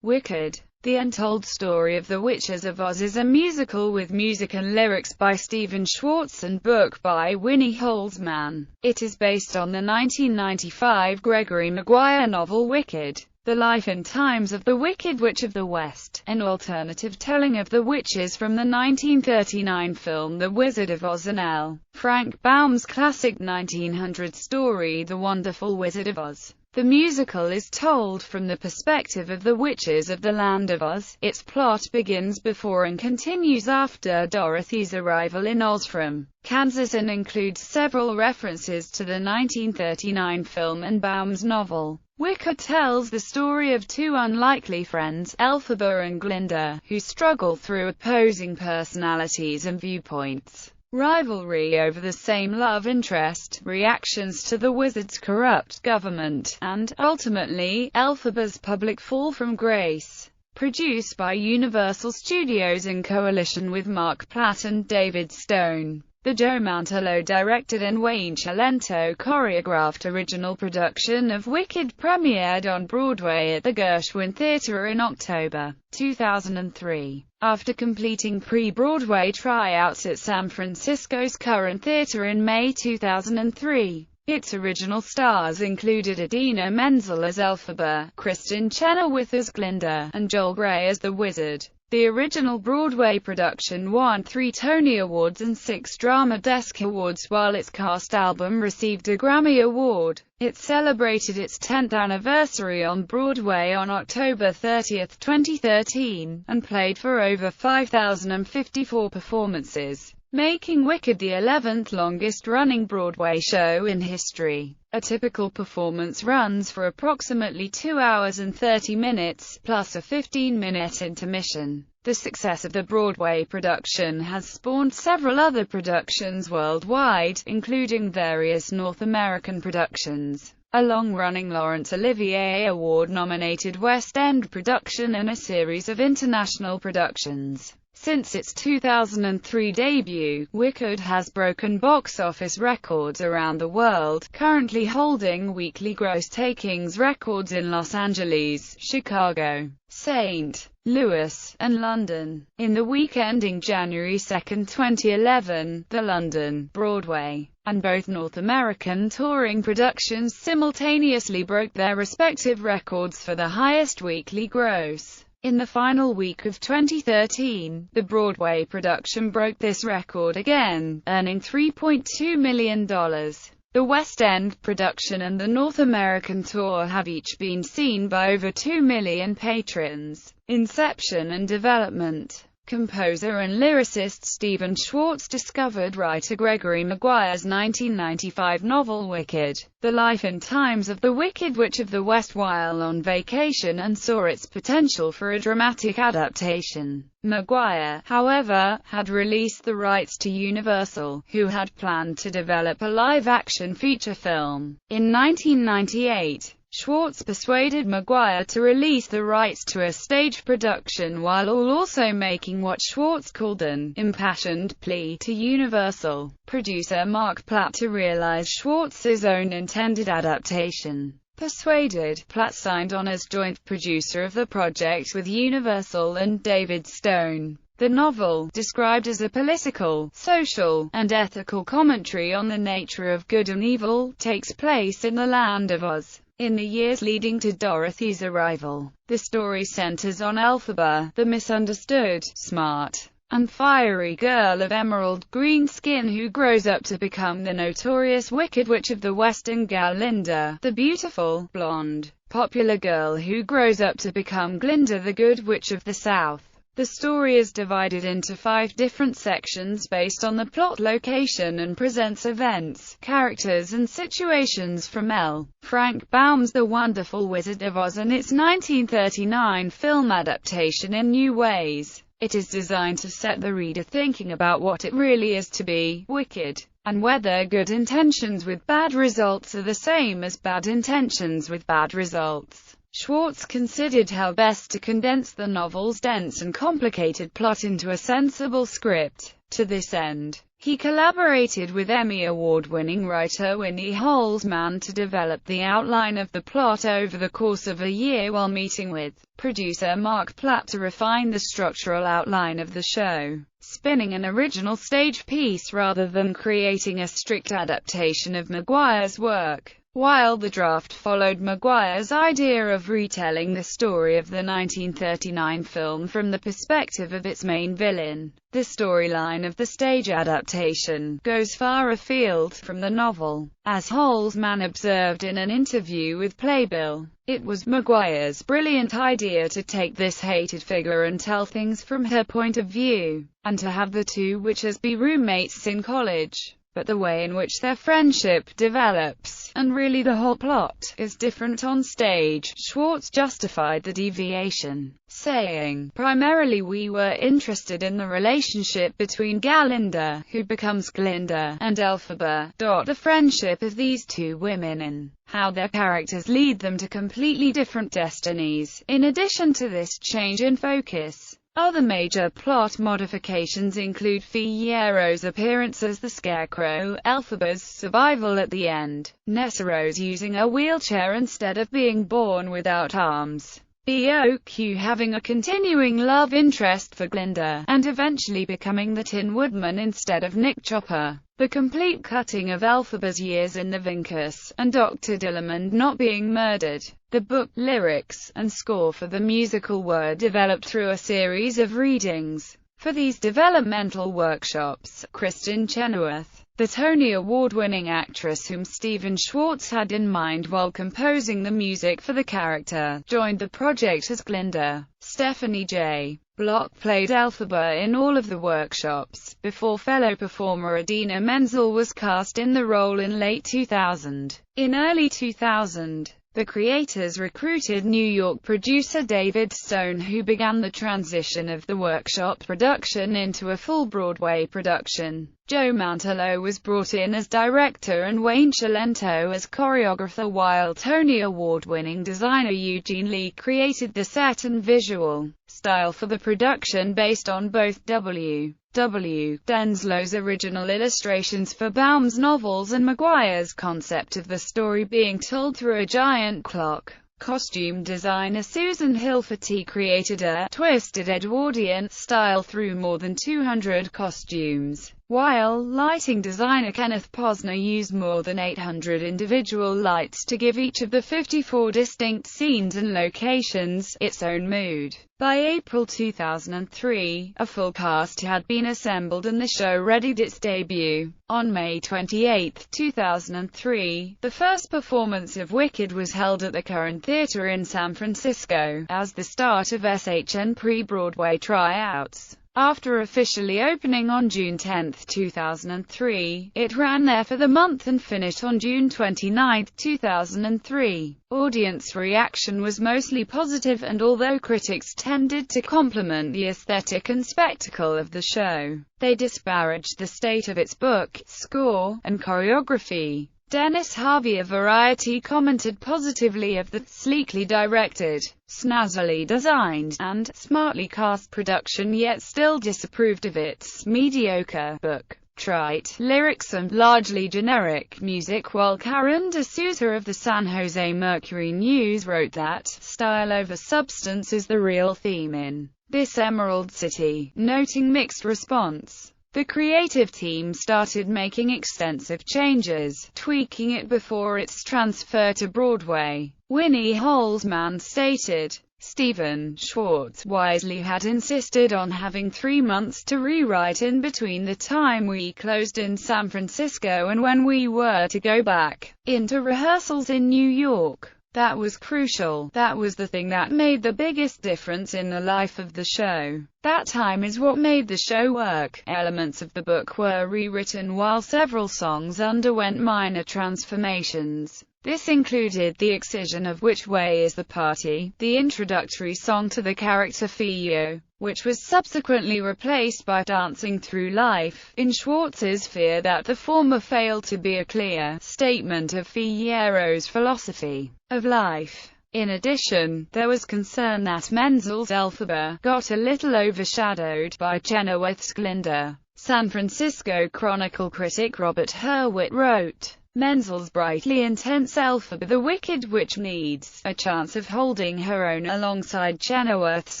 Wicked. The Untold Story of the Witches of Oz is a musical with music and lyrics by Stephen Schwartz and book by Winnie Holzman. It is based on the 1995 Gregory Maguire novel Wicked, The Life and Times of the Wicked Witch of the West, an alternative telling of the witches from the 1939 film The Wizard of Oz and L. Frank Baum's classic 1900 story The Wonderful Wizard of Oz. The musical is told from the perspective of the witches of the Land of Oz. Its plot begins before and continues after Dorothy's arrival in Oz from Kansas and includes several references to the 1939 film and Baum's novel. Wicked tells the story of two unlikely friends, Elphaba and Glinda, who struggle through opposing personalities and viewpoints, rivalry over the same love interest, reactions to the wizard's corrupt government, and, ultimately, Elphaba's public fall from grace. Produced by Universal Studios in coalition with Mark Platt and David Stone. The Joe Mantello directed and Wayne Cilento choreographed original production of Wicked premiered on Broadway at the Gershwin Theatre in October 2003. After completing pre-Broadway tryouts at San Francisco's Current Theatre in May 2003, its original stars included Idina Menzel as Elphaba, Kristen Chenoweth as Glinda, and Joel Grey as the Wizard. The original Broadway production won 3 Tony Awards and 6 Drama Desk Awards, while its cast album received a Grammy Award. It celebrated its 10th anniversary on Broadway on October 30, 2013, and played for over 5,054 performances, making Wicked the 11th longest-running Broadway show in history. A typical performance runs for approximately 2 hours and 30 minutes, plus a 15-minute intermission. The success of the Broadway production has spawned several other productions worldwide, including various North American productions, a long-running Laurence Olivier Award-nominated West End production, and a series of international productions. Since its 2003 debut, Wicked has broken box office records around the world, currently holding weekly gross takings records in Los Angeles, Chicago, St. Louis, and London. In the week ending January 2, 2011, the London, Broadway, and both North American touring productions simultaneously broke their respective records for the highest weekly gross. In the final week of 2013, the Broadway production broke this record again, earning $3.2 million. The West End production and the North American tour have each been seen by over 2 million patrons. Inception and development. Composer and lyricist Stephen Schwartz discovered writer Gregory Maguire's 1995 novel Wicked, The Life and Times of the Wicked Witch of the West while on vacation and saw its potential for a dramatic adaptation. Maguire, however, had released the rights to Universal, who had planned to develop a live-action feature film. In 1998, Schwartz persuaded Maguire to release the rights to a stage production while also making what Schwartz called an impassioned plea to Universal producer Mark Platt to realize Schwartz's own intended adaptation. Persuaded, Platt signed on as joint producer of the project with Universal and David Stone. The novel, described as a political, social, and ethical commentary on the nature of good and evil, takes place in the Land of Oz. In the years leading to Dorothy's arrival, the story centers on Elphaba, the misunderstood, smart, and fiery girl of emerald green skin who grows up to become the notorious Wicked Witch of the West, and Glinda, the beautiful, blonde, popular girl who grows up to become Glinda, the Good Witch of the South. The story is divided into 5 different sections based on the plot location and presents events, characters and situations from L. Frank Baum's The Wonderful Wizard of Oz and its 1939 film adaptation in new ways. It is designed to set the reader thinking about what it really is to be wicked, and whether good intentions with bad results are the same as bad intentions with bad results. Schwartz considered how best to condense the novel's dense and complicated plot into a sensible script. To this end, He collaborated with Emmy Award-winning writer Winnie Holzman to develop the outline of the plot over the course of a year while meeting with producer Mark Platt to refine the structural outline of the show, spinning an original stage piece rather than creating a strict adaptation of Maguire's work. While the draft followed Maguire's idea of retelling the story of the 1939 film from the perspective of its main villain, the storyline of the stage adaptation goes far afield from the novel. As Holzman observed in an interview with Playbill, it was Maguire's brilliant idea to take this hated figure and tell things from her point of view, and to have the two witches be roommates in college. But the way in which their friendship develops, and really the whole plot, is different on stage. Schwartz justified the deviation, saying, "Primarily we were interested in the relationship between Galinda, who becomes Glinda, and Elphaba, the friendship of these two women and how their characters lead them to completely different destinies. In addition to this change in focus, other major plot modifications include Fiero's appearance as the Scarecrow, Elphaba's survival at the end, Nessero's using a wheelchair instead of being born without arms, BOQ having a continuing love interest for Glinda, and eventually becoming the Tin Woodman instead of Nick Chopper, the complete cutting of Elphaba's years in the Vinkus, and Dr. Dillamond not being murdered." The book, lyrics, and score for the musical were developed through a series of readings. For these developmental workshops, Kristen Chenoweth, the Tony Award-winning actress whom Stephen Schwartz had in mind while composing the music for the character, joined the project as Glinda. Stephanie J. Block played Elphaba in all of the workshops, before fellow performer Idina Menzel was cast in the role in late 2000. In early 2000, the creators recruited New York producer David Stone, who began the transition of the workshop production into a full Broadway production. Joe Mantello was brought in as director and Wayne Cilento as choreographer, while Tony Award-winning designer Eugene Lee created the set and visual style for the production based on both W. Denslow's original illustrations for Baum's novels and Maguire's concept of the story being told through a giant clock. Costume designer Susan Hilferty created a twisted Edwardian style through more than 200 costumes, while lighting designer Kenneth Posner used more than 800 individual lights to give each of the 54 distinct scenes and locations its own mood. By April 2003, a full cast had been assembled and the show readied its debut. On May 28, 2003, the first performance of Wicked was held at the Current Theatre in San Francisco, as the start of SHN pre-Broadway tryouts. After officially opening on June 10, 2003, it ran there for the month and finished on June 29, 2003. Audience reaction was mostly positive, and although critics tended to compliment the aesthetic and spectacle of the show, they disparaged the state of its book, score, and choreography. Dennis Harvey of Variety commented positively of the sleekly directed, snazzily designed, and smartly cast production, yet still disapproved of its mediocre book, trite lyrics and largely generic music, while Karen D'Souza of the San Jose Mercury News wrote that style over substance is the real theme in this Emerald City, noting mixed response. The creative team started making extensive changes, tweaking it before its transfer to Broadway. Winnie Holzman stated, "Stephen Schwartz wisely had insisted on having 3 months to rewrite in between the time we closed in San Francisco and when we were to go back into rehearsals in New York. That was crucial. That was the thing that made the biggest difference in the life of the show. That time is what made the show work." Elements of the book were rewritten while several songs underwent minor transformations. This included the excision of "Which Way is the Party," the introductory song to the character Fio, which was subsequently replaced by "Dancing Through Life," in Schwartz's fear that the former failed to be a clear statement of Fiero's philosophy of life. In addition, there was concern that Menzel's Elphaba got a little overshadowed by Chenoweth's Glinda. San Francisco Chronicle critic Robert Hurwitz wrote, "Menzel's brightly intense Elphaba the Wicked Witch needs a chance of holding her own alongside Chenoweth's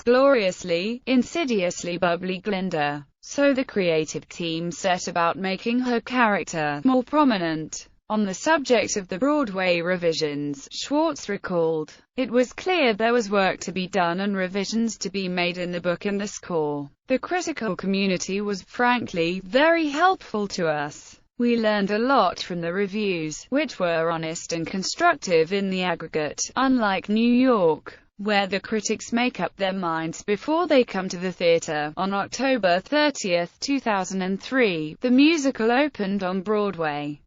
gloriously, insidiously bubbly Glinda. So the creative team set about making her character more prominent." On the subject of the Broadway revisions, Schwartz recalled, "It was clear there was work to be done and revisions to be made in the book and the score. The critical community was, frankly, very helpful to us. We learned a lot from the reviews, which were honest and constructive in the aggregate, unlike New York, where the critics make up their minds before they come to the theater." On October 30, 2003, the musical opened on Broadway.